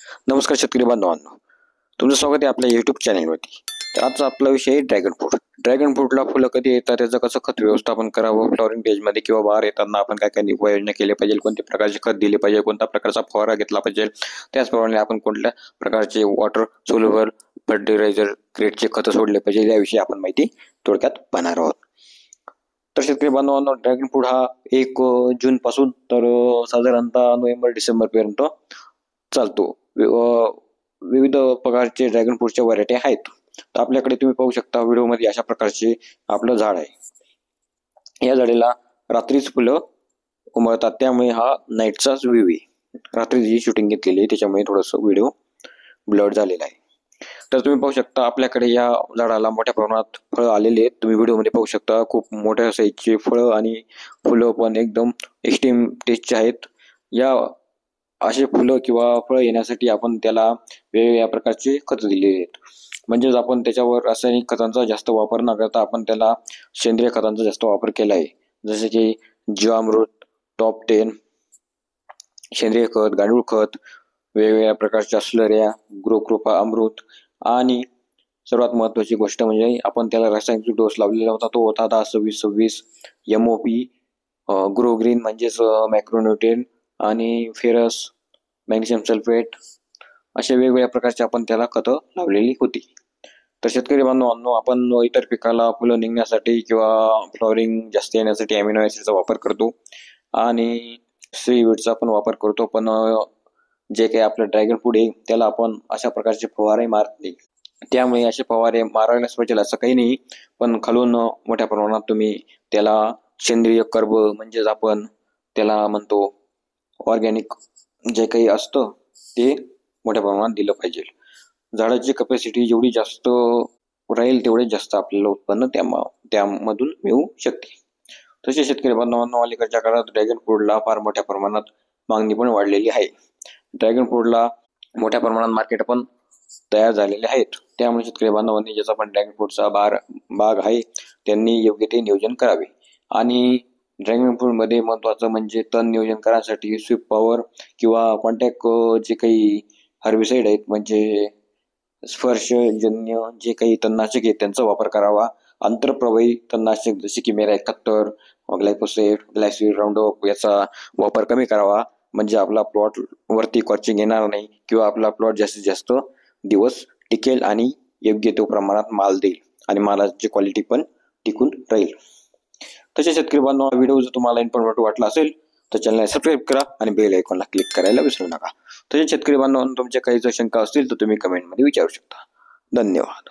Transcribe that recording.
नमस्कार शेतकरी बांधवांनो, तुमचं स्वागत आहे आपल्या YouTube चॅनलवरती। तर आजचा आपला विषय आहे ड्रॅगन फ्रूट। ड्रॅगन फ्रूटला फुलं कधी येतात, त्याचं कसं खत व्यवस्थापन करावं, फ्लॉवरिंग स्टेजमध्ये किंवा बाहेर येताना आपण काय काय उपाययोजना केले पाहिजे, कोणत्या प्रकारचे खत दिले पाहिजे, कोणत्या प्रकारचा फवारा घेतला पाहिजे, त्याचप्रमाणे आपण कोणत्या प्रकारचे वॉटर सोल्युबल फर्टिलायझर ग्रेडचे खत सोडले पाहिजे याविषयी आपण माहिती थोडक्यात पाहणार आहोत। तर शेतकरी बांधवांनो, ड्रॅगन फ्रूट हा 1 जून पासून तर साधारणतः नोव्हेंबर डिसेंबर पर्यंत चालतो। विविध प्रकारचे ड्रॅगन फ्रूटच्या व्हरायटी आहेत। तर आपल्याकडे तुम्ही पाहू शकता व्हिडिओमध्ये अशा प्रकारचे आपलं झाड आहे। या झाडाला रात्रीच फुलं उमलतात, त्यामुळे हा नाईटचाच व्ह्यू आहे। रात्री जी शूटिंग घेतलेली आहे त्याच्यामुळे थोडंसं व्हिडिओ ब्लर झालेला आहे। तर तुम्ही पाहू शकता आपल्याकडे या झाडाला मोठ्या प्रमाणात फळं आलेले आहेत। तुम्ही व्हिडिओमध्ये पाहू शकता खूप मोठ्या साईजचे फळं आणि फुलं पण एकदम एक्स्ट्रीम टेस्टचे आहेत। या असे फुलं किंवा फळं येण्यासाठी आपण त्याला वेगवेगळ्या प्रकारचे खत दिलेले आहेत। म्हणजेच आपण त्याच्यावर रासायनिक खतांचा जास्त वापर न करता आपण त्याला सेंद्रिय खतांचा जास्त वापर केला आहे। जसे की जीवामृत, टॉप 10, सेंद्रिय खत, गांडूळ खत, वेगवेगळ्या प्रकारच्या स्लऱ्या, कृपा अमृत आणि सर्वात महत्त्वाची गोष्ट म्हणजे आपण त्याला रासायनिक डोस लावलेला होता, तो होता 10-26-26 MOP, ग्रो ग्रीन म्हणजेच मॅक्रोन्यूट्रिएंट आणि फेरस, मॅग्नेशियम सल्फेट अशा वेगवेगळ्या प्रकारचे आपण त्याला खतं लावलेली होती। तर शेतकरी बांधवांनो, आपण इतर पिकाला फुलं निघण्यासाठी किंवा फ्लॉवरिंग जास्त येण्यासाठी अमिनो ॲसिडचा वापर करतो आणि सीवीडचा पण वापर करतो, पण जे काही आपलं ड्रॅगन फ्रूट आहे त्याला आपण अशा प्रकारचे फवारे मारत नाही। त्यामुळे असे फवारे मारायलाच पाहिजे असं काही नाही, पण खालून मोठ्या प्रमाणात तुम्ही त्याला सेंद्रिय कर्ब म्हणजेच आपण त्याला म्हणतो ऑर्गॅनिक जे काही असतं ते मोठ्या प्रमाणात दिलं पाहिजे। झाडाची कॅपॅसिटी जेवढी जास्त राहील तेवढे जास्त आपल्याला उत्पन्न त्यामधून मिळू शकते। तसे शेतकरी बांधवांनो, अलीकडच्या काळात ड्रॅगन फ्रूटला फार मोठ्या प्रमाणात मागणी पण वाढलेली आहे। ड्रॅगन फ्रूटला मोठ्या प्रमाणात मार्केट पण तयार झालेले आहेत। त्यामुळे शेतकरी बांधवांनी ज्याचा पण ड्रॅगन फ्रूटचा बाग आहे त्यांनी योग्य ते नियोजन करावे। आणि ड्रॅगन फ्रूटमध्ये महत्त्वाचं म्हणजे तण नियोजन करण्यासाठी स्वीप पॉवर किंवा कॉन्टॅक्ट जे काही हर्बिसाइड आहेत म्हणजे स्पर्शजन्य जे काही तणनाशक आहेत त्यांचा वापर करावा। आंतरप्रवाही तणनाशक जसे की मेरा 71, ग्लायफोसेट, ग्लायसिड, राउंडअप याचा वापर कमी करावा, म्हणजे आपला प्लॉट वरती कॉर्चिंग येणार नाही किंवा आपला प्लॉट जास्तीत जास्त दिवस टिकेल आणि योग्य तो प्रमाणात माल देईल आणि मालाची क्वालिटी पण टिकून राहील। तसे शेतकरी बांधव, व्हिडिओ जर तुम्हाला इन्फॉर्मेटिव्ह वाटला असेल तर चॅनलला सबस्क्राईब करा आणि बेल आयकॉनला क्लिक करायला विसरू नका। तसेच शेतकरी बांधवांनो, तुमच्या काही जर शंका असतील तर तुम्ही कमेंटमध्ये विचारू शकता। धन्यवाद।